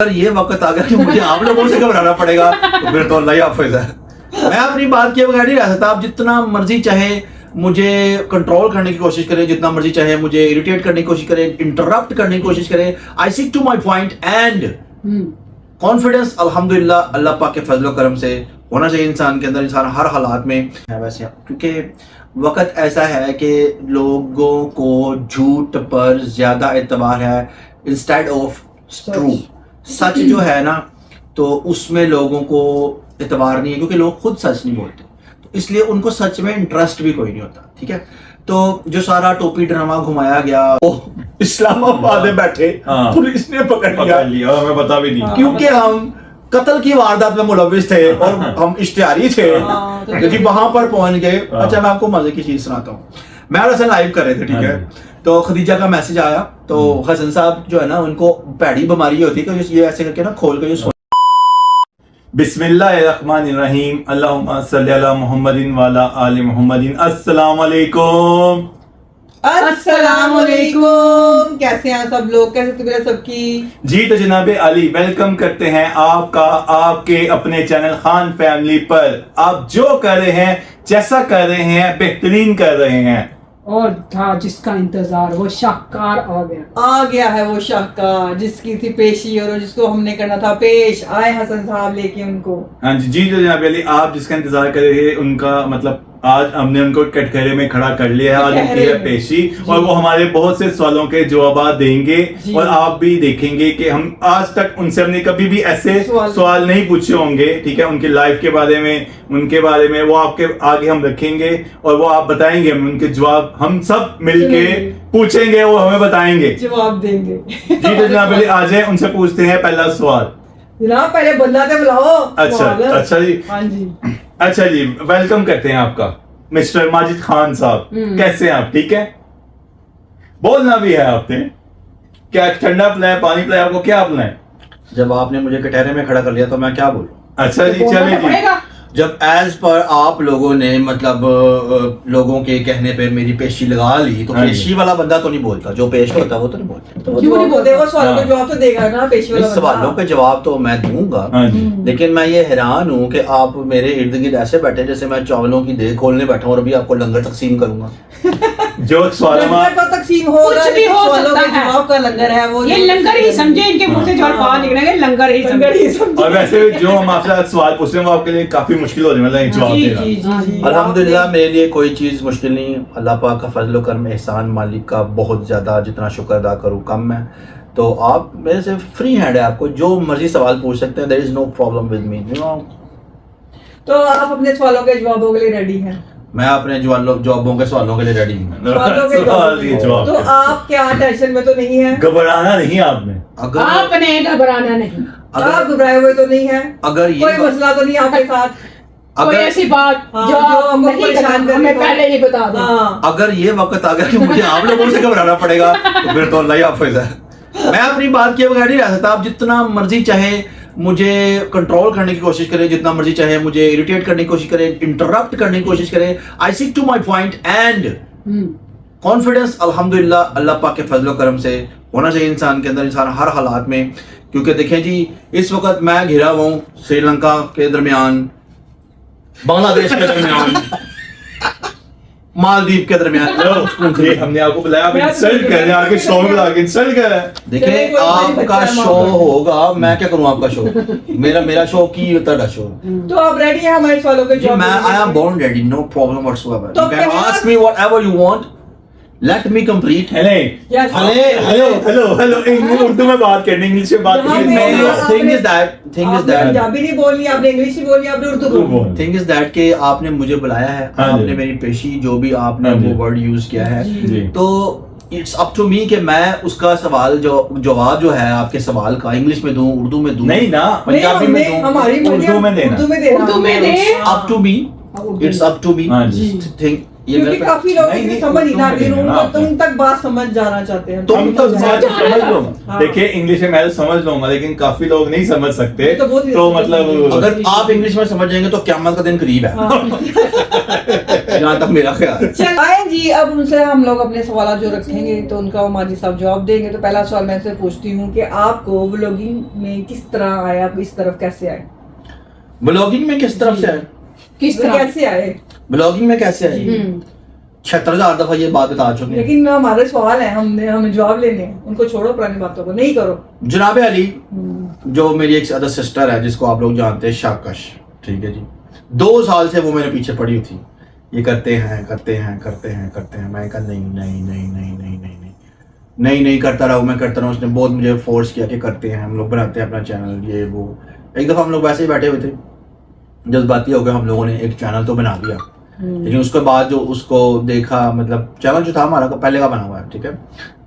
اگر یہ وقت آ گیا کہ مجھے آپ لوگوں سے گھبرانا پڑے گا تو پھر تو اللہ ہی حافظ ہے. میں اپنی بات کیے بغیر نہیں رہ سکتا. آپ جتنا مرضی چاہے مجھے کنٹرول کرنے کی کوشش کریں, جتنا مرضی چاہے مجھے اریٹیٹ کرنے کی کوشش کریں, انٹرپٹ کرنے کی کوشش کریں, I stick to my point and confidence الحمدللہ اللہ پاک کے فضل و کرم سے ہونا چاہیے انسان کے اندر. انسان ہر حالات میں ہے ویسے, کیونکہ وقت ایسا ہے کہ لوگوں کو جھوٹ پر زیادہ اعتبار ہے انسٹیڈ آف ٹرو. سچ جو ہے نا تو اس میں لوگوں کو اعتبار نہیں ہے, کیونکہ لوگ خود سچ نہیں بولتے, تو اس لیے ان کو سچ میں انٹرسٹ بھی کوئی نہیں ہوتا. ٹھیک ہے, تو جو سارا ٹوپی ڈرامہ گھمایا گیا وہ اسلام آباد میں بیٹھے پولیس نے پکڑ لیا, ہمیں پتا بھی نہیں, کیونکہ ہم قتل کی واردات میں ملوث تھے اور ہم اشتہاری تھے جی وہاں پر پہنچ گئے. اچھا میں آپ کو مزے کی چیز سناتا ہوں. میں اور حسن لائیو کر رہے تھے, ٹھیک ہے, تو خدیجہ کا میسج آیا, تو حسن صاحب جو ہے نا ان کو پیڑی بیماری ہوتی ہے کہ یہ ایسے کر کے نا کھول کے جو بسم اللہ الرحمن الرحیم, اللہم صلی علی محمد وعلی آل محمد. السلام علیکم. السلام علیکم, کیسے ہیں سب لوگ, کیسے طبیعت سب کی؟ جی تو جناب علی ویلکم کرتے ہیں آپ کا آپ کے اپنے چینل خان فیملی پر. آپ جو کر رہے ہیں, جیسا کر رہے ہیں, بہترین کر رہے ہیں. اور تھا جس کا انتظار وہ شاہکار آ گیا ہے وہ شاہکار جس کی تھی پیشی, اور جس کو ہم نے کرنا تھا پیش. آئے حسن صاحب لے کے ان کو. ہاں جی جی جناب علی, آپ جس کا انتظار کر رہے ہیں ان کا مطلب آج ہم نے ان کو کٹہرے میں کھڑا کر لیا ہے. آج ان کی ہے پیشی, اور وہ ہمارے بہت سے سوالوں کے جوابات دیں گے, اور آپ بھی دیکھیں گے کہ ہم آج تک ان سے ہم نے کبھی بھی ایسے سوال نہیں پوچھے ہوں گے. ٹھیک ہے, ان کی لائف کے بارے میں, ان کے بارے میں وہ آپ کے آگے ہم رکھیں گے, اور وہ آپ بتائیں گے, ان کے جواب ہم سب مل کے پوچھیں گے, وہ ہمیں بتائیں گے, جواب دیں گے. جی تو جناب علی آ جائیں, ان سے پوچھتے ہیں پہلا سوال. جناب پہلے بندہ تو بلاؤ. اچھا جی, ہاں جی, اچھا جی, ویلکم کرتے ہیں آپ کا مسٹر ماجد خان صاحب. کیسے ہیں آپ؟ ٹھیک ہے, بولنا بھی ہے آپ نے, کیا ٹھنڈا پلائیں, پانی پلائیں, آپ کو کیا پلائیں؟ جب آپ نے مجھے کٹہرے میں کھڑا کر لیا تو میں کیا بولوں. اچھا جی, چلیں جی. جب ایز پر آپ لوگوں نے مطلب لوگوں کے کہنے پہ میری پیشی لگا لی, تو پیشی والا بندہ تو نہیں بولتا, جو پیش ہوتا وہ تو نہیں بولتا. کیوں نہیں بولتے؟ وہ سوالوں کے جواب تو دے گا نا پیشی والا. سوالوں کے جواب تو میں دوں گا, لیکن میں یہ حیران ہوں کہ آپ میرے ارد گرد ایسے بیٹھے جیسے میں چاولوں کی دیگ کھولنے بیٹھا ہوں اور ابھی آپ کو لنگر تقسیم کروں گا. جو سوال تقسیم ہوگا, سوالوں کے جواب کا لنگر ہے وہ. یہ لنگر ہی سمجھے, ان کے منہ سے جو الفاظ نکلیں گے لنگر ہی سمجھے. اور ویسے جو ہم آپ سے سوال پوچھ رہے ہیں وہ آپ کے لیے کافی مشکل ہو رہی ہے جواب دینا. الحمدللہ میرے لیے کوئی چیز مشکل نہیں. اللہ پاک کا فضل و کرم, احسان مالک کا بہت زیادہ, جتنا شکر ادا کروں کم ہے. تو آپ میرے سے فری ہینڈ ہے, آپ کو جو مرضی سوال پوچھ سکتے ہیں. there is no problem with me. تو آپ اپنے سوالوں کے جوابوں کے لیے ریڈی ہیں؟ میں اپنے جوابوں کے سوالوں کے لیے ریڈی ہوں. تو آپ کیا ٹینشن میں تو نہیں ہے؟ گھبرانا نہیں آپ نے, آپ نے گھبرانا نہیں, آپ گھبرائے ہوئے تو نہیں ہیں, اگر کوئی مسئلہ تو نہیں آپ کے ساتھ, کوئی ایسی بات جو آپ نہیں کرنا ہمیں پہلے ہی بتا دیں. اگر یہ وقت آ گیا کہ مجھے آپ لوگوں سے گھبرانا پڑے گا تو پھر تو اللہ ہی حافظ ہے. میں اپنی بات کیے بغیر نہیں رہ سکتا. آپ جتنا مرضی چاہے مجھے کنٹرول کرنے کی کوشش کریں, جتنا مرضی چاہے مجھے اریٹیٹ کرنے کی کوشش کریں, انٹرپٹ کرنے کی کوشش کریں, I stick to my point and confidence الحمدللہ اللہ پاک کے فضل و کرم سے ہونا چاہیے انسان کے اندر, انسان ہر حالات میں. کیونکہ دیکھیں جی, اس وقت میں گھرا ہوا ہوں سری لنکا کے درمیان, بنگلہ دیش کے درمیان, مالدیپ کے درمیان. ہم نے آپ کو بلایا, آپ انسلٹ کر رہے ہیں, آگے شو میں بلا کے انسلٹ کر رہے ہیں. دیکھیں آپ کا شو ہوگا, میں کیا کروں آپ کا شو, میرا شو کی تھوڑا شو. تو آپ ریڈی ہیں ہمارے سوالوں کے جواب؟ میں I am born ready, no problem whatsoever. You can ask me whatever you want. Let me complete. Hello Urdu میں بات کرنی, انگلش میں بات کرنی. Thing is that پنجابی نہیں بولنی, آپ نے انگلش نہیں بولنی, آپ نے اردو بولنی. Thing is that کہ آپ نے مجھے بلایا ہے, آپ نے میری پیشی جو بھی آپ نے وہ ورڈ یوز کیا ہے, تو اٹس اپ ٹو می کہ میں اس کا سوال جواب جو ہے آپ کے سوال کا انگلش میں دوں, اردو میں دوں, نہیں نا, پنجابی میں دوں, ہماری اردو میں دینا, اردو میں دیں. up to me, it's up to me. کیونکہ کافی لوگ سمجھ نہیں آتی, تم تک بات سمجھ جانا چاہتے ہیں. تم تو سمجھ لو, دیکھیں انگلش میں میں سمجھ لوں گا, لیکن کافی لوگ نہیں سمجھ سکتے. تو مطلب اگر آپ انگلش میں سمجھ جائیں گے تو قیامت کا دن قریب ہے. جہاں تک میرا خیال ہے. چل آئیں جی اب ان سے ہم لوگ اپنے سوالات جو رکھیں گے تو ان کا وہ ماجد صاحب جواب دیں گے. تو پہلا سوال میں سے پوچھتی ہوں کہ آپ کو ولاگنگ میں کس طرح آئے, آپ اس طرف کیسے آئے؟ بلاگنگ میں کس طرف سے آئے؟ کس طرح کیسے آئے؟ بلاگنگ میں کیسے آئے؟ 76,000 دفعہ یہ بات بتا چکے ہیں. لیکن ہمارے سوال ہیں, ہمیں جواب لینے ہیں, ان کو چھوڑو, پرانی باتوں کو نہیں کرو. جناب علی جو میری ایک ادر سسٹر ہے جس کو آپ لوگ جانتے ہیں شاکش, ٹھیک ہے جی, 2 سال سے وہ میرے پیچھے پڑی ہوئی تھی. یہ کرتے ہیں کرتے ہیں کرتے ہیں کرتے ہیں. میں کہا نہیں نہیں نہیں نہیں نہیں نہیں نہیں نہیں نہیں کرتا رہا ہوں, میں کرتا رہا ہوں. اس نے بہت مجھے فورس کیا کہ کرتے ہیں, ہم لوگ بناتے ہیں اپنا چینل, یہ وہ. ایک دفعہ ہم لوگ ویسے ہی بیٹھے ہوئے تھے, جذباتی ہو گیا, ہم لوگوں نے ایک چینل تو بنا دیا. لیکن اس کے بعد جو اس کو دیکھا, مطلب چینل جو تھا ہمارا پہلے کا بنا ہوا ہے, ٹھیک ہے,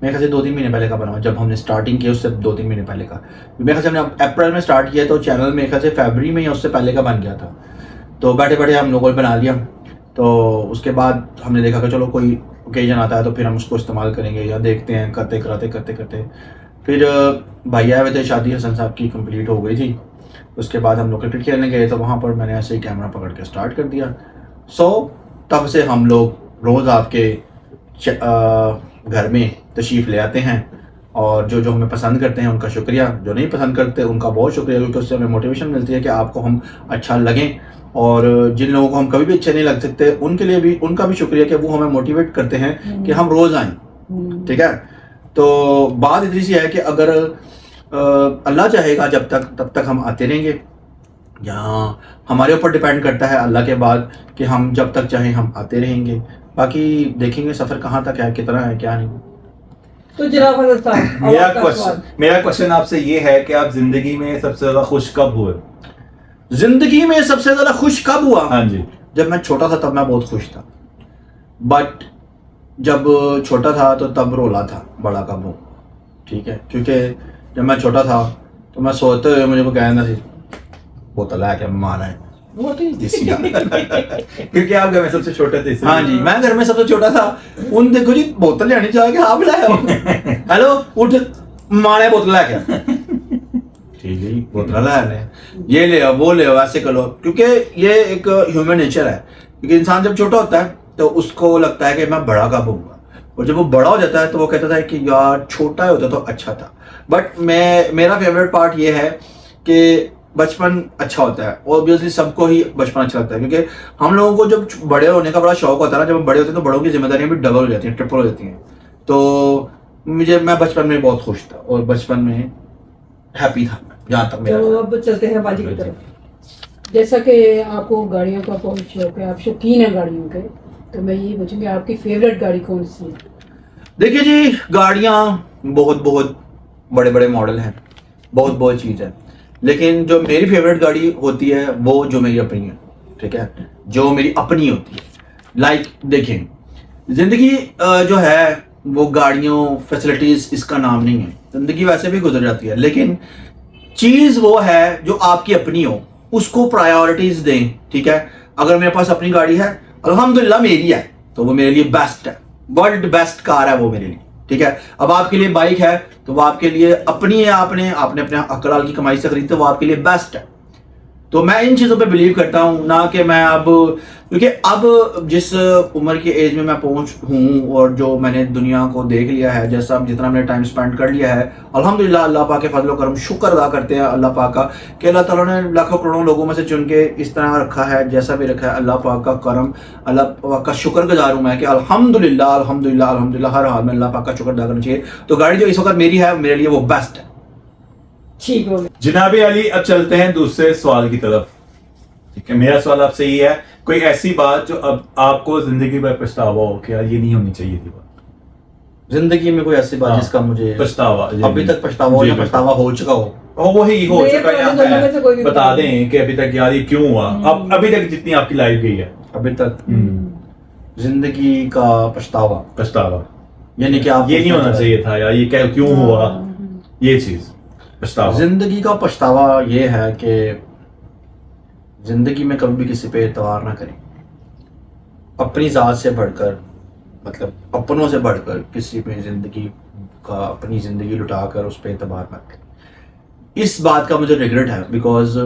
میرے خیال سے 2-3 مہینے پہلے کا بنا ہوا ہے. جب ہم نے اسٹارٹنگ کی اس سے 2-3 مہینے پہلے کا, میرے خیال سے ہم نے اپریل میں اسٹارٹ کیا تو چینل میرے خیال سے فیبرری میں یا اس سے پہلے کا بن گیا تھا. تو بیٹھے بیٹھے ہم لوگوں نے بنا لیا. تو اس کے بعد ہم نے دیکھا کہ چلو کوئی اوکیزن آتا ہے تو پھر ہم اس کو استعمال کریں گے, یا دیکھتے ہیں, کرتے کرتے کرتے کرتے پھر بھائی آئے ہوئے تھے, شادی حسن صاحب کی کمپلیٹ ہو گئی تھی. اس کے بعد ہم لوگ کرکٹ کھیلنے گئے تو وہاں پر میں نے ایسے ہی کیمرہ پکڑ کے اسٹارٹ کر دیا. تب سے ہم لوگ روز آپ کے گھر میں تشریف لے آتے ہیں, اور جو ہمیں پسند کرتے ہیں ان کا شکریہ, جو نہیں پسند کرتے ان کا بہت شکریہ, کیونکہ اس سے ہمیں موٹیویشن ملتی ہے کہ آپ کو ہم اچھا لگیں. اور جن لوگوں کو ہم کبھی بھی اچھے نہیں لگ سکتے ان کے لیے بھی ان کا بھی شکریہ کہ وہ ہمیں موٹیویٹ کرتے ہیں کہ ہم روز آئیں, ٹھیک ہے. تو بات اتنی سی ہے کہ اگر اللہ چاہے گا جب تک تب تک ہم آتے رہیں گے. یہاں ہمارے اوپر ڈیپینڈ کرتا ہے اللہ کے بعد کہ ہم جب تک چاہیں ہم آتے رہیں گے. باقی دیکھیں گے سفر کہاں تک ہے, کتنا ہے, کیا نہیں. تو جناب حضرت صاحب میرا کوشچن آپ سے یہ ہے کہ آپ زندگی میں سب سے زیادہ خوش کب ہوئے؟ زندگی میں سب سے زیادہ خوش کب ہوا؟ ہاں جی, جب میں چھوٹا تھا تب میں بہت خوش تھا, بٹ جب چھوٹا تھا تو تب رولا تھا, بڑا کب ہوں, ٹھیک ہے. کیونکہ جب میں چھوٹا تھا تو میں سوتے ہوئے مجھے کو کہنا سی بوتل ہے کیا مانا ہے, کیونکہ آپ گھر میں سب سے چھوٹے تھے. ہاں جی, میں گھر میں سب سے چھوٹا تھا. ان دیکھو جی بوتل لے چاہ کے آپ لایا, ہیلو اٹھ مانے بوتل ہے کیا, ٹھیک ہے بوتل لایا, یہ لے آؤ وہ لے آؤ, ایسے کرو. کیونکہ یہ ایک ہیومن نیچر ہے, کیونکہ انسان جب چھوٹا ہوتا ہے تو اس کو لگتا ہے کہ میں بڑا کب ہوں گا, اور جب وہ بڑا ہو جاتا ہے تو وہ کہتا تھا کہ یار چھوٹا ہوتا تو اچھا تھا. بٹ میرا فیوریٹ پارٹ یہ ہے کہ بچپن اچھا ہوتا ہے. اوبیسلی سب کو ہی بچپن اچھا لگتا ہے, کیونکہ ہم لوگوں کو جب بڑے ہونے کا بڑا شوق ہوتا ہے نا, جب ہم بڑے ہوتے ہیں تو بڑوں کی ذمہ داریاں بھی ڈبل ہو جاتی ہیں, ٹرپل ہو جاتی ہیں. تو میں بچپن میں بہت خوش تھا اور بچپن میں ہیپی تھا جہاں تک میرا. تو اب چلتے ہیں باجی کی طرف. جیسا کہ آپ کو گاڑیوں کا بہت شوق ہے, آپ شوقین ہیں گاڑیوں کے, تو میں یہ پوچھوں گی آپ کی فیوریٹ گاڑی کون سی ہے؟ دیکھیے جی, گاڑیاں بہت بہت بڑے بڑے ماڈل ہیں, بہت بہت چیز ہے, لیکن جو میری فیوریٹ گاڑی ہوتی ہے وہ جو میری اپنی ہے, ٹھیک ہے, جو میری اپنی ہوتی ہے. لائک دیکھیں, زندگی جو ہے وہ گاڑیوں فیسلٹیز اس کا نام نہیں ہے, زندگی ویسے بھی گزر جاتی ہے, لیکن چیز وہ ہے جو آپ کی اپنی ہو, اس کو پرائیورٹیز دیں, ٹھیک ہے. اگر میرے پاس اپنی گاڑی ہے الحمدللہ میری ہے تو وہ میرے لیے بیسٹ ہے, ورلڈ بیسٹ کار ہے وہ میرے لیے, ٹھیک ہے. اب آپ کے لیے بائک ہے تو وہ آپ کے لیے اپنی ہے, آپ نے اپنے حلال کی کمائی سے خریدی تو وہ آپ کے لیے بیسٹ ہے. تو میں ان چیزوں پہ بلیو کرتا ہوں, نہ کہ میں اب, کیونکہ اب جس عمر کی ایج میں پہنچ ہوں اور جو میں نے دنیا کو دیکھ لیا ہے, جیسا جتنا میں نے ٹائم سپینڈ کر لیا ہے, الحمدللہ اللہ پاک کے فضل و کرم, شکر ادا کرتے ہیں اللہ پاک کا کہ اللہ تعالیٰ نے لاکھوں کروڑوں لوگوں میں سے چن کے اس طرح رکھا ہے جیسا بھی رکھا ہے. اللہ پاک کا کرم, اللہ پاک کا شکر گزار ہوں میں کہ الحمدللہ الحمدللہ الحمدللہ ہر حال میں اللہ پاک کا شکر ادا کرنا چاہیے. تو گاڑی جو اس وقت میری ہے میرے لیے وہ بیسٹ ہے. ٹھیک ہو گیا جناب علی, اب چلتے ہیں دوسرے سوال کی طرف. ٹھیک ہے, میرا سوال آپ سے یہ ہے, کوئی ایسی بات جو اب آپ کو زندگی میں پچھتاوا ہو کہ یہ نہیں ہونی چاہیے تھی بات زندگی میں, کوئی ایسی بات جس کا مجھے پچھتاوا ابھی تک پچھتاوا ہو یا پچھتاوا ہو چکا ہو, وہی ہو چکا ہے, بتا دیں کہ ابھی تک یار یہ کیوں ہوا, اب ابھی تک جتنی آپ کی لائف گئی ہے ابھی تک زندگی کا پچھتاوا, یعنی کہ آپ یہ نہیں ہونا چاہیے تھا یار, یہ کیوں ہوا, یہ چیز پچھتاوا. زندگی کا پچھتاوا یہ ہے کہ زندگی میں کبھی بھی کسی پہ اعتبار نہ کریں, اپنی ذات سے بڑھ کر, مطلب اپنوں سے بڑھ کر کسی پہ زندگی کا, اپنی زندگی لٹا کر اس پہ اعتبار نہ کریں. اس بات کا مجھے ریگریٹ ہے, because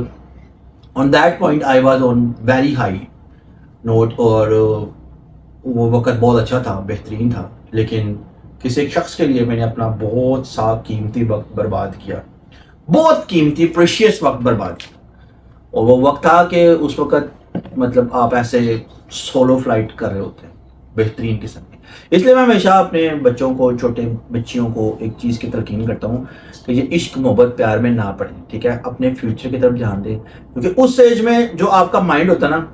on that point I was on very high note, اور وہ وقت بہت اچھا تھا, بہترین تھا, لیکن کسی ایک شخص کے لیے میں نے اپنا بہت سا قیمتی وقت برباد کیا, بہت قیمتی پریشیس وقت برباد کیا. اور وہ وقت تھا کہ اس وقت مطلب آپ ایسے سولو فلائٹ کر رہے ہوتے ہیں بہترین قسم کی. اس لیے میں ہمیشہ اپنے بچوں کو, چھوٹے بچیوں کو ایک چیز کی تلقین کرتا ہوں کہ یہ عشق محبت پیار میں نہ پڑیں, ٹھیک ہے, اپنے فیوچر کی طرف دھیان دیں, کیونکہ اس ایج میں جو آپ کا مائنڈ ہوتا ہے نا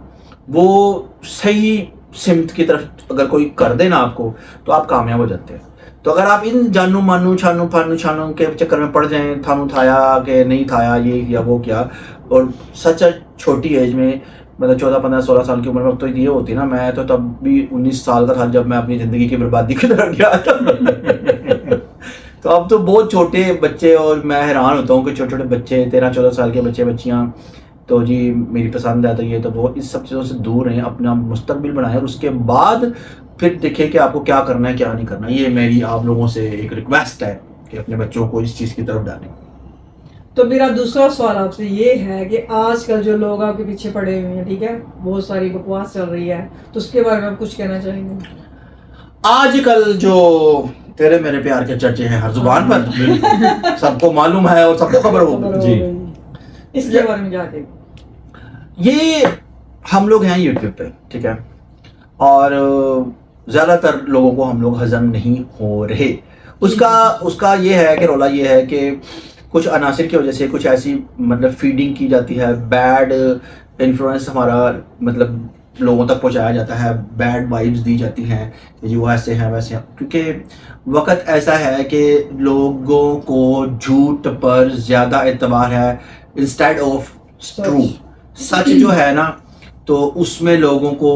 وہ صحیح سمت کی طرف اگر کوئی کر دے نا آپ کو تو آپ کامیاب ہو جاتے ہیں. تو اگر آپ ان جانو مانو چھانو پھانو چھانو کے چکر میں پڑ جائیں, تھانو تھایا کہ نہیں تھایا, یہ کیا وہ کیا, اور سچ چھوٹی ایج میں مطلب 14 15 16 سال کی عمر میں تو یہ ہوتی نا, میں تو تب بھی 19 سال کا تھا جب میں اپنی زندگی کی بربادی کی طرف گیا تھا. تو اب تو بہت چھوٹے بچے, اور میں حیران ہوتا ہوں کہ چھوٹے چھوٹے بچے 13 14 سال کے بچے بچیاں تو جی میری پسند ہے تو یہ تو وہ اس سب چیزوں سے دور رہیں, اپنا مستقبل بنائیں, اور اس کے بعد پھر دیکھیں کہ آپ کو کیا کرنا ہے کیا نہیں کرنا. یہ میری آپ لوگوں سے ایک ریکویسٹ ہے کہ اپنے بچوں کو اس چیز کی طرف ڈالیں. تو میرا دوسرا سوال آپ سے یہ ہے کہ آج کل جو لوگ آپ کے پیچھے پڑے ہوئے ہیں, ٹھیک ہے, بہت ساری بکواس چل رہی ہے, تو اس کے بارے میں آپ کچھ کہنا چاہیں گے؟ آج کل جو تیرے میرے پیار کے چرچے ہیں ہر زبان پر, سب کو معلوم ہے اور سب کو خبر ہوگی. جی. اس کے بارے میں جا کے یہ ہم لوگ ہیں یوٹیوب پہ, ٹھیک ہے, اور زیادہ تر لوگوں کو ہم لوگ ہضم نہیں ہو رہے. اس کا یہ ہے کہ رولا یہ ہے کہ کچھ عناصر کی وجہ سے کچھ ایسی مطلب فیڈنگ کی جاتی ہے, بیڈ انفلوئنس ہمارا مطلب لوگوں تک پہنچایا جاتا ہے, بیڈ وائبز دی جاتی ہیں کہ جی وہ ایسے ہیں ویسے ہیں, کیونکہ وقت ایسا ہے کہ لوگوں کو جھوٹ پر زیادہ اعتبار ہے انسٹیڈ آف ٹرو. سچ جو ہے نا تو اس میں لوگوں کو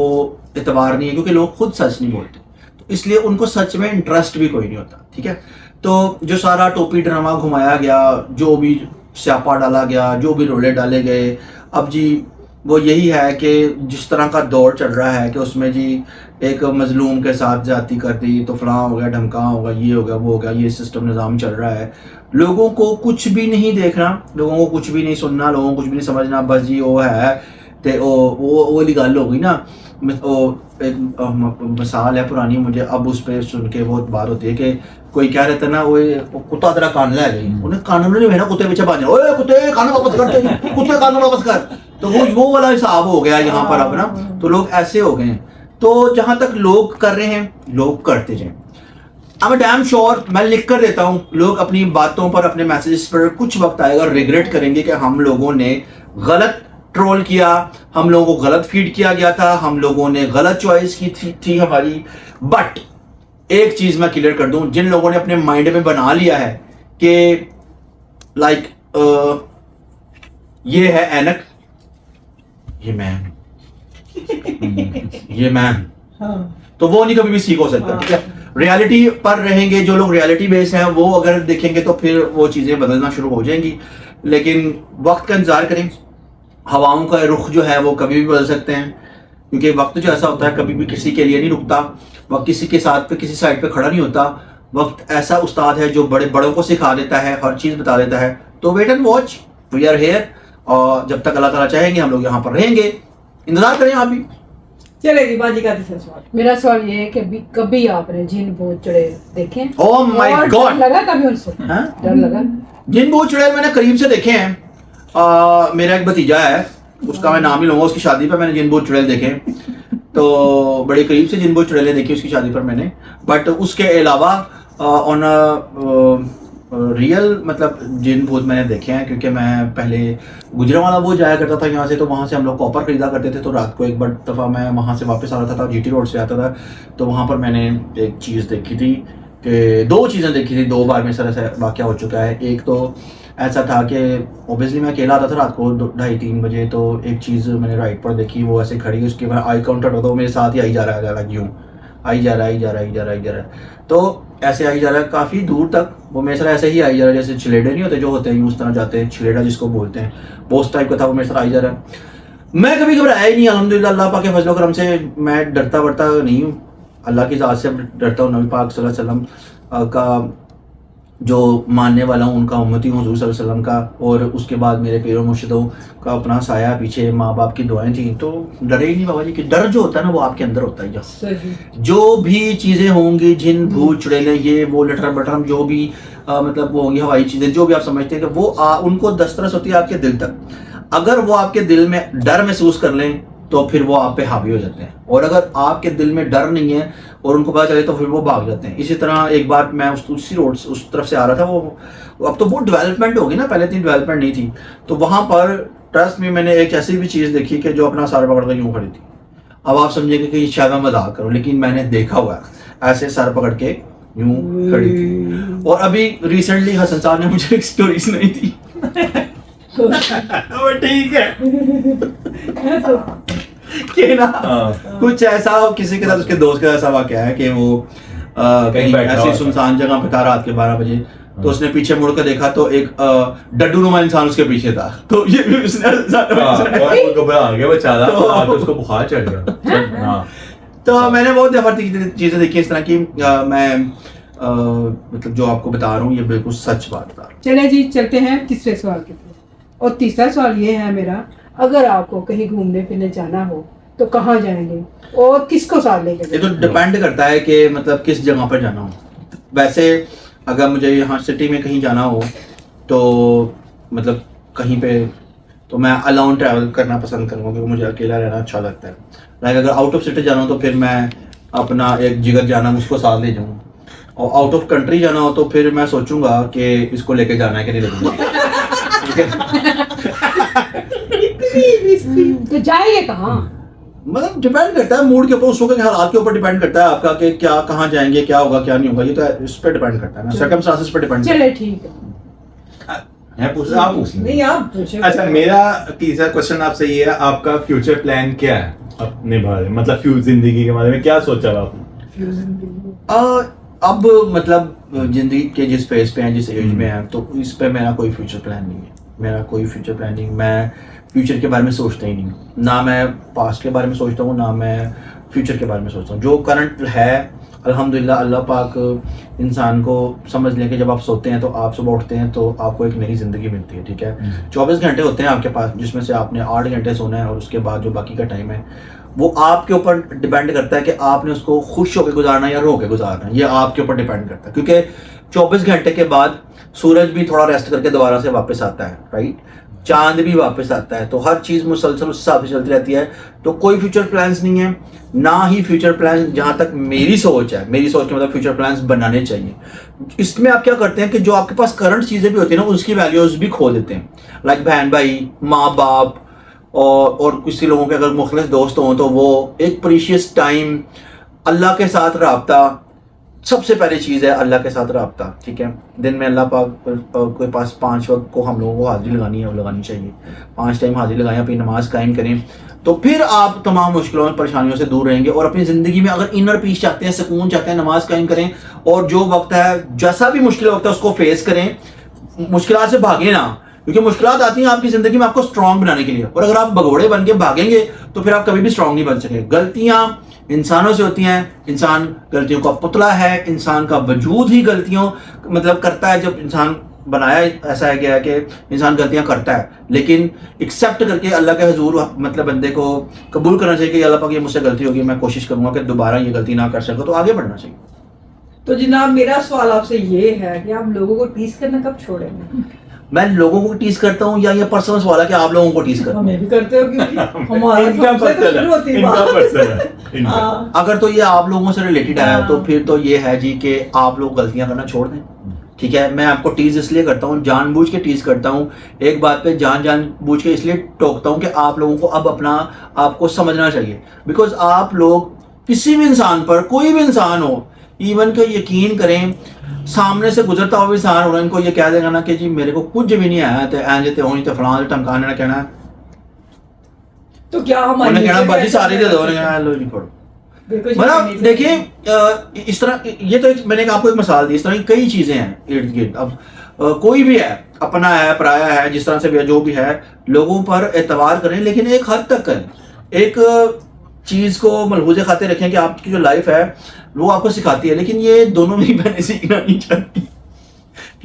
اعتبار نہیں ہے, کیونکہ لوگ خود سچ نہیں بولتے, تو اس لیے ان کو سچ میں انٹرسٹ بھی کوئی نہیں ہوتا, ٹھیک ہے. تو جو سارا ٹوپی ڈرامہ گھمایا گیا, جو بھی سیاپا ڈالا گیا, جو بھی رولے ڈالے گئے, اب جی وہ یہی ہے کہ جس طرح کا دور چل رہا ہے کہ اس میں جی ایک مظلوم کے ساتھ زیادتی کر دی تو فلاں ہو گیا, ڈھمکاں ہو گیا, یہ ہو گیا, وہ ہو گیا, یہ سسٹم نظام چل رہا ہے. لوگوں کو کچھ بھی نہیں دیکھنا, لوگوں کو کچھ بھی نہیں سننا, لوگوں کو کچھ بھی نہیں سمجھنا, بس جی وہ ہے تے وہ والی گل ہو گئی نا. ایک مثال ہے پرانی, مجھے اب اس پہ سن کے بہت بات ہوتی ہے کہ کوئی کہہ رہتا نا وہ کتا تیرا کان لے گئی, انہیں کانوں میں نہیں بہنا, کتے پیچھے باندھ اوے کتے کانوں واپس کر, کتے کانوں واپس کر, تو وہ والا حساب ہو گیا یہاں پر اب نا. تو لوگ ایسے ہو گئے ہیں. تو جہاں تک لوگ کر رہے ہیں لوگ کرتے جائیں. I'm damn sure, میں لکھ کر دیتا ہوں, لوگ اپنی باتوں پر اپنے میسیجز پر کچھ وقت آئے گا ریگریٹ کریں گے کہ ہم لوگوں نے غلط ٹرول کیا, ہم لوگوں کو غلط فیڈ کیا گیا تھا, ہم لوگوں نے غلط چوائس کی تھی ہماری. بٹ ایک چیز میں کلیئر کر دوں, جن لوگوں نے اپنے مائنڈ میں بنا لیا ہے کہ لائک یہ ہے اینک, یہ مین, تو وہ نہیں کبھی بھی سیکھ ہو سکتا, ٹھیک ہے. ریالٹی پر رہیں گے جو لوگ, ریالٹی بیس ہیں, وہ اگر دیکھیں گے تو پھر وہ چیزیں بدلنا شروع ہو جائیں گی. لیکن وقت کا انتظار کریں, ہواؤں کا رخ جو ہے وہ کبھی بھی بدل سکتے ہیں, کیونکہ وقت جو ایسا ہوتا ہے کبھی بھی کسی کے لیے نہیں رکتا, وقت کسی کے ساتھ پہ کسی سائڈ پہ کھڑا نہیں ہوتا. وقت ایسا استاد ہے جو بڑوں کو سکھا دیتا ہے, ہر چیز بتا دیتا ہے. تو wait and watch, we are here, اور جب تک اللہ تعالیٰ چاہیں گے ہم لوگ یہاں پر رہیں گے, انتظار کریں آپ بھی. چلے جی باجی کا دوسرا سوال. میرا سوال یہ ہے کہ کبھی آپ نے جن بھوت چڑیل دیکھے؟ Oh my God! ڈر لگا کبھی ان سے؟ ڈر لگا؟ جن بھوت چڑیل میں نے قریب سے دیکھے ہیں. میرا ایک بھتیجا ہے, اس کا میں نام ہی لوں گا, اس کی شادی پہ میں نے جن بھوت چڑیل دیکھے, تو بڑے قریب سے جن بھوت چڑیلیں دیکھی اس کی شادی پر میں نے. بٹ اس کے علاوہ آن ریئل مطلب جن بھوت میں نے دیکھے ہیں, کیونکہ میں پہلے گجرانوالہ وہ جایا کرتا تھا یہاں سے, تو وہاں سے ہم لوگ کاپر خریدا کرتے تھے. تو رات کو ایک بار دفعہ میں وہاں سے واپس آ رہا تھا, جی ٹی روڈ سے آتا تھا, تو وہاں پر میں نے ایک چیز دیکھی تھی, کہ 2 چیزیں دیکھی تھی, 2 بار میں سر ایسا واقعہ ہو چکا ہے. ایک تو ایسا تھا کہ اوبیسلی میں اکیلا آتا تھا رات کو 2:30-3 بجے, تو ایک چیز میں نے رائٹ پر دیکھی, وہ ایسے کھڑی, اس کے بعد آئی کانٹیکٹ ہوتا, وہ میرے ساتھ ہی آئی جا رہا ہے, یوں آئی جا رہا ہے, تو ایسے آئی جا رہا ہے کافی دور تک. وہ میرے ساتھ ایسے ہی آئی جا رہا ہے, جیسے چھلیڈے نہیں ہوتے جو ہوتے ہیں اس طرح جاتے ہیں, چھلیڈا جس کو بولتے ہیں, وہ اس ٹائپ کا تھا. وہ میرے ساتھ آئی جا رہا ہے. میں کبھی گھبرایا ہی نہیں, الحمدللہ اللہ پاک کے فضل و کرم سے. میں ڈرتا ورتا نہیں ہوں, اللہ کی ذات سے ڈرتا ہوں. نبی پاک صلی اللہ علیہ وسلم کا جو ماننے والا ہوں ان کا امتی ہوں حضور صلی اللہ علیہ وسلم کا, اور اس کے بعد میرے پیر و مرشدوں کا اپنا سایہ پیچھے, ماں باپ کی دعائیں تھیں, تو ڈرے ہی نہیں بابا جی. کہ ڈر جو ہوتا ہے نا وہ آپ کے اندر ہوتا ہے. صحیح. جو بھی چیزیں ہوں گی, جن بھوت چڑیلیں, یہ وہ لٹر بٹر, جو بھی مطلب وہ ہوں گی ہوائی چیزیں, جو بھی آپ سمجھتے ہیں کہ وہ ان کو دسترس ہوتی ہے آپ کے دل تک. اگر وہ آپ کے دل میں ڈر محسوس کر لیں تو پھر وہ آپ پہ حاوی ہو جاتے ہیں, اور اگر آپ کے دل میں ڈر نہیں ہے اور ان کو پتا چلے تو پھر وہ بھاگ جاتے ہیں. اسی طرح ایک بار میں اسی روڈ سے اس طرف سے آ رہا تھا, وہ اب تو بہت ڈیولپمنٹ ہوگی نا, پہلے اتنی ڈیولپمنٹ نہیں تھی, تو وہاں پر ٹرسٹ میں نے ایک ایسی بھی چیز دیکھی کہ جو اپنا سر پکڑ کر یوں کھڑی تھی. اب آپ سمجھیں گے کہ شاید میں مذاق کروں, لیکن میں نے دیکھا ہوا ہے ایسے سر پکڑ کے یوں کھڑی تھی. اور ابھی ریسنٹلی حسن صاحب نے مجھے ایک اسٹوری سنائی تھی. ٹھیک ہے کہ نا کچھ ایسا کسی کے ساتھ, اس کے دوست کا ایسا واقعہ ہے کہ وہ کہیں ایسی سنسان جگہ پہ تھا رات کے 12 بجے, تو اس نے پیچھے مڑ کر دیکھا تو ایک ڈڈو نما انسان اس کے پیچھے تھا. تو یہ بھی اس نے گھبرا گیا بیچارہ, اس کو بخار چڑھ گیا. تو میں نے بہت دفعہ چیزیں دیکھی اس طرح کی. میں مطلب جو آپ کو بتا رہا ہوں یہ بالکل سچ بات بتا رہا ہوں. چلے جی چلتے ہیں تیسرے سوال کی طرف. اور تیسرا سوال یہ ہے میرا, اگر آپ کو کہیں گھومنے پھرنے جانا ہو تو کہاں جائیں گے اور کس کو ساتھ لے کے یہ تو ڈپینڈ کرتا ہے کہ مطلب کس جگہ پر جانا ہو. ویسے اگر مجھے یہاں سٹی میں کہیں جانا ہو تو مطلب کہیں پہ, تو میں الاؤن ٹریول کرنا پسند کروں گا کیونکہ مجھے اکیلا رہنا اچھا لگتا ہے. لائک اگر آؤٹ آف سٹی جانا ہو تو پھر میں اپنا ایک جگر جانا اس کو ساتھ لے جاؤں, اور آؤٹ آف کنٹری جانا ہو تو پھر میں سوچوں گا کہ اس کو لے کے جانا ہے کہ نہیں لے جانا. تو جائیں گے کہاں؟ مطلب ڈیپینڈ کرتا ہے موڈ کے اوپر, اس وقت کے حالات کے اوپر ڈیپینڈ کرتا ہے آپ کا کہ کیا کہاں جائیں گے, کیا ہوگا کیا نہیں ہوگا. یہ تو اس پہ ڈیپینڈ کرتا ہے نا, سرکمسٹانسز پہ ڈیپینڈ. چلے ٹھیک ہے. میں پوچھ رہا, آپ پوچھ نہیں آپ پوچھیں. اچھا میرا تیسرا کوشچن آپ سے یہ ہے, آپ کا فیوچر پلان کیا ہے اپنے بارے میں, مطلب زندگی کے بارے میں کیا سوچا ہوا آپ نے؟ اب مطلب زندگی کے جس فیز پہ ہیں, جس ایج میں ہیں, تو اس پہ میرا کوئی فیوچر پلان نہیں ہے. میرا کوئی فیوچر پلان نہیں. میں فیوچر کے بارے میں سوچتا ہی نہیں ہوں, نہ میں پاسٹ کے بارے میں سوچتا ہوں, نہ میں فیوچر کے بارے میں سوچتا ہوں. جو کرنٹ ہے الحمدللہ اللہ پاک انسان کو سمجھ لیں کہ جب آپ سوتے ہیں تو آپ صبح اٹھتے ہیں تو آپ کو ایک نئی زندگی ملتی ہے. ٹھیک ہے, 24 گھنٹے ہوتے ہیں آپ کے پاس, جس میں سے آپ نے 8 گھنٹے سونا ہے, اور اس کے بعد جو باقی کا ٹائم ہے وہ آپ کے اوپر ڈیپینڈ کرتا ہے کہ آپ نے اس کو خوش ہو کے گزارنا ہے یا رو کے گزارنا ہے. یہ آپ کے اوپر ڈیپینڈ کرتا ہے, کیونکہ 24 گھنٹے کے بعد سورج بھی تھوڑا ریسٹ کر کے دوبارہ سے واپس آتا ہے, رائٹ, چاند بھی واپس آتا ہے, تو ہر چیز مسلسل اس حساب سے چلتی رہتی ہے. تو کوئی فیوچر پلانس نہیں ہے, نہ ہی فیوچر پلان, جہاں تک میری سوچ ہے, میری سوچ کے مطلب فیوچر پلانس بنانے چاہیے. اس میں آپ کیا کرتے ہیں کہ جو آپ کے پاس کرنٹ چیزیں بھی ہوتی ہیں نا, اس کی ویلیوز بھی کھو دیتے ہیں. لائک بہن بھائی, ماں باپ, اور کسی لوگوں کے اگر مخلص دوست ہوں تو وہ ایک پریشیس ٹائم, اللہ کے ساتھ رابطہ. سب سے پہلی چیز ہے اللہ کے ساتھ رابطہ. ٹھیک ہے, دن میں اللہ پاک کے پاس 5 وقت کو ہم لوگوں کو حاضری لگانی ہے, وہ لگانی چاہیے. 5 ٹائم حاضری لگائیں, اپنی نماز قائم کریں, تو پھر آپ تمام مشکلوں اور پریشانیوں سے دور رہیں گے. اور اپنی زندگی میں اگر انر پیس چاہتے ہیں, سکون چاہتے ہیں, نماز قائم کریں, اور جو وقت ہے, جیسا بھی مشکل وقت ہے اس کو فیس کریں. مشکلات سے بھاگیں نہ, کیونکہ مشکلات آتی ہیں آپ کی زندگی میں آپ کو اسٹرانگ بنانے کے لیے, اور اگر آپ بھگوڑے بن کے بھاگیں گے تو پھر آپ کبھی بھی اسٹرانگ نہیں بن سکیں. غلطیاں انسانوں سے ہوتی ہیں, انسان غلطیوں کا پتلا ہے, انسان کا وجود ہی غلطیوں مطلب کرتا ہے. جب انسان بنایا ایسا ہے گیا کہ انسان غلطیاں کرتا ہے, لیکن ایکسیپٹ کر کے اللہ کے حضور مطلب بندے کو قبول کرنا چاہیے کہ اللہ پاک یہ مجھ سے غلطی ہوگی, میں کوشش کروں گا کہ دوبارہ یہ غلطی نہ کر سکوں, تو آگے بڑھنا چاہیے. تو جناب میرا سوال آپ سے یہ ہے کہ آپ لوگوں کو ٹیز کرنا کب چھوڑیں گے؟ میں لوگوں کو ٹیز کرتا ہوں یا یہ پرسنل سوال ہے کہ آپ لوگوں کو ٹیز کرتے ہمیں بھی کرتے ہو, کیونکہ ہمارا اگر تو یہ آپ لوگوں سے ریلیٹڈ ہے تو پھر تو یہ ہے جی کہ آپ لوگ غلطیاں کرنا چھوڑ دیں. ٹھیک ہے, میں آپ کو ٹیز اس لیے کرتا ہوں, جان بوجھ کے ٹیز کرتا ہوں. ایک بات پہ جان بوجھ کے اس لیے ٹوکتا ہوں کہ آپ لوگوں کو اب اپنا آپ کو سمجھنا چاہیے. بیکاز آپ لوگ کسی بھی انسان پر, کوئی بھی انسان ہو, ایون کہ یقین کریں سامنے سے گزرتا ہوا بھی انسان ہونا, ان کو یہ کہہ دے گا نا کہ جی میرے کو کچھ بھی نہیں آیا تو این جتے ہونی تو فلاں ٹمکانے نہ کہنا ہے, تو کیا انہیں کہنا باجی ساری دے دو, انہیں کہنا لو جی پڑھو. مطلب دیکھیے اس طرح, یہ تو میں نے آپ کو ایک مثال دی, اس طرح کی کئی چیزیں ہیں ارد گرد. اب کوئی بھی ہے, اپنا ہے, پرایا ہے, جس طرح سے بھی جو بھی ہے, لوگوں پر اعتبار کریں لیکن ایک حد تک کریں. ایک چیز کو ملحوظ خاطر رکھیں کہ آپ کی جو لائف ہے وہ آپ کو سکھاتی ہے, لیکن یہ دونوں بھی میں نے سیکھنا نہیں چاہتی.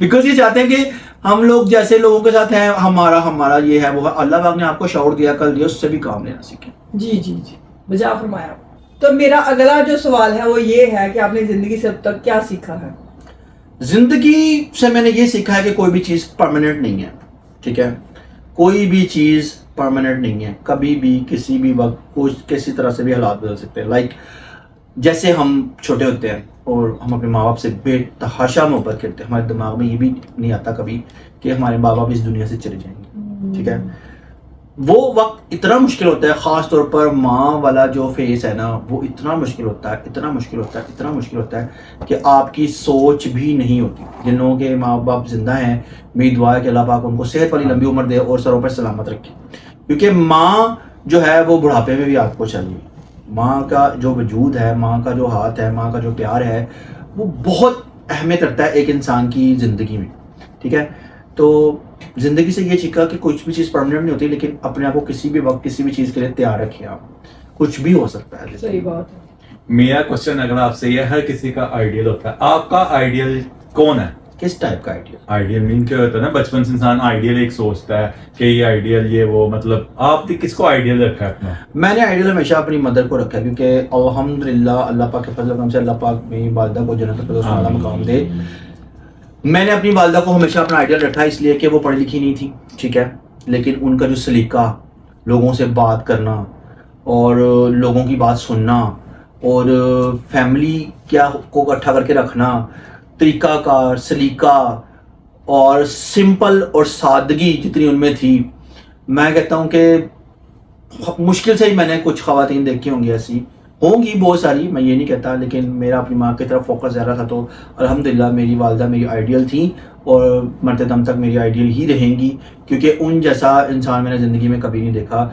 بیکاز یہ چاہتے ہیں کہ ہم لوگ جیسے لوگوں کے ساتھ ہیں, ہمارا یہ ہے وہ ہے. اللہ پاک نے آپ کو شعور دیا, کل دیا, اس سے بھی کام لینا سیکھیں. جی جی جی, بجا فرمایا. تو میرا اگلا جو سوال ہے وہ یہ ہے کہ آپ نے زندگی سے اب تک کیا سیکھا ہے؟ زندگی سے میں نے یہ سیکھا ہے کہ کوئی بھی چیز پرماننٹ نہیں ہے, ٹھیک ہے, کوئی بھی چیز پرماننٹ نہیں ہے. کبھی بھی کسی بھی وقت کسی طرح سے بھی حالات بدل سکتے ہیں. لائک جیسے ہم چھوٹے ہوتے ہیں اور ہم اپنے ماں باپ سے بے تحاشا محبت کرتے ہیں, ہمارے دماغ میں یہ بھی نہیں آتا کبھی کہ ہمارے ماں باپ اس دنیا سے چلے جائیں گے, ٹھیک ہے. وہ وقت اتنا مشکل ہوتا ہے, خاص طور پر ماں والا جو فیس ہے نا, وہ اتنا مشکل ہوتا ہے, اتنا مشکل ہوتا ہے, اتنا مشکل ہوتا ہے کہ آپ کی سوچ بھی نہیں ہوتی. جن لوگوں کے ماں باپ زندہ ہیں, میری دعا ہے کہ اللہ پاک ان کو صحت والی لمبی عمر دے اور سروں پر سلامت رکھے, کیونکہ ماں جو ہے وہ بڑھاپے میں بھی آپ کو چاہیے. ماں کا جو وجود ہے, ماں کا جو ہاتھ ہے, ماں کا جو پیار ہے, وہ بہت اہمیت رکھتا ہے ایک انسان کی زندگی میں, ٹھیک ہے. تو زندگی سے یہ سیکھا کہ کچھ بھی چیز پرماننٹ نہیں ہوتی, لیکن اپنے آپ کو کسی بھی وقت کسی بھی چیز کے لیے تیار رکھیں. آپ کچھ بھی ہو سکتا ہے. صحیح بات ہے. میرا کوشچن اگر آپ سے یہ, ہر کسی کا آئیڈیل ہوتا ہے, آپ کا آئیڈیل کون ہے؟ کس ٹائپ کا آئیڈیا؟ آئیڈیل مین کیا ہوتا ہے نا, بچپن سے انسان آئیڈیل ایک سوچتا ہے کہ یہ آئیڈیل یہ وہ, مطلب آپ نے کس کو آئیڈیل رکھا ہے اپنا؟ میں نے آئیڈیل ہمیشہ اپنی مدر کو رکھا ہے, کیونکہ الحمدللہ اللہ پاک کے فضل و کرم سے اللہ پاک میری والدہ کو جنت الفردوس میں اعلیٰ مقام دے. میں نے اپنی والدہ کو ہمیشہ اپنا آئیڈیل رکھا اس لیے کہ وہ پڑھی لکھی نہیں تھی, ٹھیک ہے, لیکن ان کا جو سلیقہ, لوگوں سے بات کرنا اور لوگوں کی بات سننا اور فیملی کیا کو اکٹھا کر کے رکھنا, طریقہ کار, سلیقہ اور سمپل اور سادگی جتنی ان میں تھی, میں کہتا ہوں کہ مشکل سے ہی میں نے کچھ خواتین دیکھی ہوں گی, ایسی ہوں گی بہت ساری, میں یہ نہیں کہتا, لیکن میرا اپنی ماں کی طرف فوکس زیادہ تھا. تو الحمدللہ میری والدہ میری آئیڈیل تھی اور مرتے دم تک میری آئیڈیل ہی رہیں گی, کیونکہ ان جیسا انسان میں نے زندگی میں کبھی نہیں دیکھا.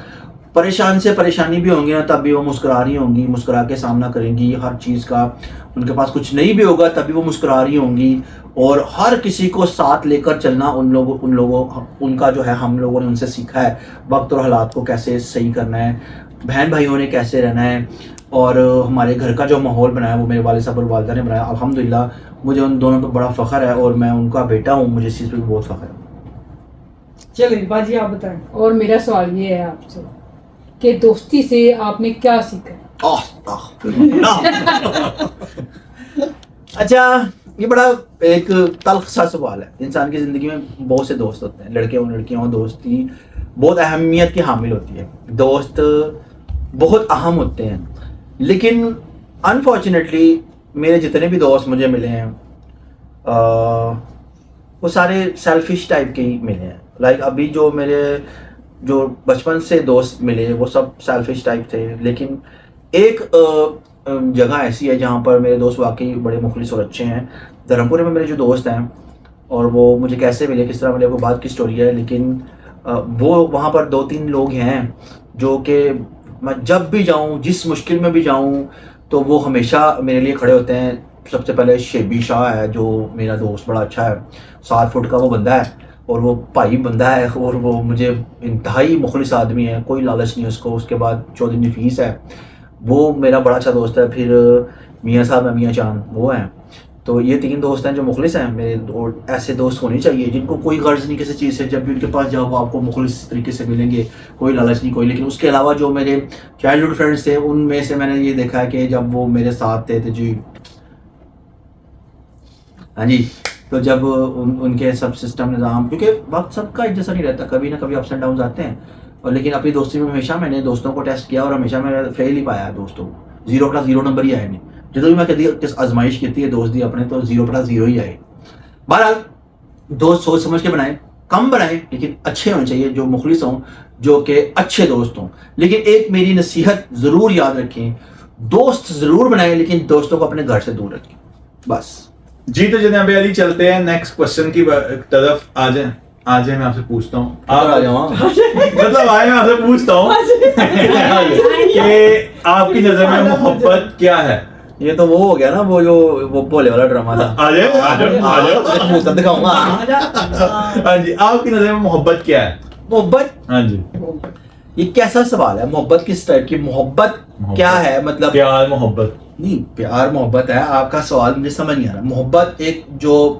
پریشان سے پریشانی بھی ہوں گی نا, تب بھی وہ مسکرا رہی ہوں گی, مسکرا کے سامنا کریں گی ہر چیز کا. ان کے پاس کچھ نہیں بھی ہوگا تب بھی وہ مسکرا رہی ہوں گی, اور ہر کسی کو ساتھ لے کر چلنا ان کا جو ہے ہم لوگوں نے ان سے سیکھا ہے, وقت اور حالات کو کیسے صحیح کرنا ہے, بہن بھائیوں نے کیسے رہنا ہے, اور ہمارے گھر کا جو ماحول بنایا وہ میرے والد صاحب اور والدہ نے بنایا. الحمدللہ مجھے ان دونوں پہ بڑا فخر ہے, اور میں ان کا بیٹا ہوں, مجھے اس چیز پہ بہت فخر ہے. چلیں باجی آپ بتائیں. اور میرا سوال یہ ہے آپ سے کہ دوستی سے آپ نے کیا سیکھا؟ اچھا, یہ بڑا ایک تلخ سا سوال ہے. انسان کی زندگی میں بہت سے دوست ہوتے ہیں, لڑکے ہوں لڑکیاں ہوں, دوستی بہت اہمیت کی حامل ہوتی ہے. دوست بہت اہم ہوتے ہیں, لیکن انفارچونیٹلی میرے جتنے بھی دوست مجھے ملے ہیں وہ سارے سیلفش ٹائپ کے ہی ملے ہیں. لائک ابھی جو میرے جو بچپن سے دوست ملے وہ سب سیلفش ٹائپ تھے, لیکن ایک جگہ ایسی ہے جہاں پر میرے دوست واقعی بڑے مخلص اور اچھے ہیں. دھرمپور میں میرے جو دوست ہیں, اور وہ مجھے کیسے ملے, کس طرح ملے, وہ بات کی سٹوری ہے, لیکن وہ وہاں پر 2-3 لوگ ہیں جو کہ میں جب بھی جاؤں, جس مشکل میں بھی جاؤں, تو وہ ہمیشہ میرے لیے کھڑے ہوتے ہیں. سب سے پہلے شیبی شاہ ہے جو میرا دوست بڑا اچھا ہے, 7 فٹ کا وہ بندہ ہے, اور وہ بھائی بندہ ہے, اور وہ مجھے انتہائی مخلص آدمی ہے, کوئی لالچ نہیں اس کو. اس کے بعد چودھری نفیس ہے, وہ میرا بڑا اچھا دوست ہے. پھر میاں صاحب ہے, میاں چاند, وہ ہیں. تو یہ 3 دوست ہیں جو مخلص ہیں میرے, اور ایسے دوست ہونے چاہیے جن کو کوئی غرض نہیں کسی چیز سے. جب بھی ان کے پاس جاؤ آپ کو مخلص طریقے سے ملیں گے, کوئی لالچ نہیں کوئی. لیکن اس کے علاوہ جو میرے چائلڈ ہوڈ فرینڈس تھے, ان میں سے میں نے یہ دیکھا ہے کہ جب وہ میرے ساتھ تھے تو جی ہاں جی, تو جب ان کے سب سسٹم نظام, کیونکہ وقت سب کا ایک جیسا نہیں رہتا, کبھی نہ کبھی اپس اینڈ ڈاؤنز آتے ہیں. اور لیکن اپنی دوستی میں ہمیشہ میں نے دوستوں کو ٹیسٹ کیا, اور ہمیشہ میں فیل ہی پایا ہے دوستوں کو. 0+0 نمبر ہی آئے نہیں. جب بھی میں کہتی کس آزمائش کی ہے دوست دی اپنے, تو 0+0 ہی آئے. بہرحال دوست سوچ سمجھ کے بنائیں, کم بنائیں, لیکن اچھے ہونے چاہیے, جو مخلص ہوں, جو کہ اچھے دوست ہوں. لیکن ایک میری نصیحت ضرور یاد رکھیں, دوست ضرور بنائیں لیکن دوستوں کو اپنے گھر سے دور رکھیں, بس. جی تو جناب علی چلتے ہیں نیکسٹ کوشچن کی طرف. آ جائیں میں آپ سے پوچھتا ہوں, آپ آ جاؤ, مطلب آئے میں آپ سے پوچھتا ہوں کہ آپ کی نظر میں محبت کیا ہے؟ یہ تو وہ ہو گیا نا, وہ جو وہ بولے والا ڈرامہ تھا. دکھاؤں گا. ہاں جی, آپ کی نظر میں محبت کیا ہے؟ محبت, ہاں جی, یہ کیسا سوال ہے؟ محبت کس ٹائپ کی محبت کیا ہے؟ مطلب پیار محبت نہیں, پیار محبت ہے. آپ کا سوال مجھے سمجھ نہیں آ رہا. محبت ایک جو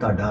ਤੁਹਾਡਾ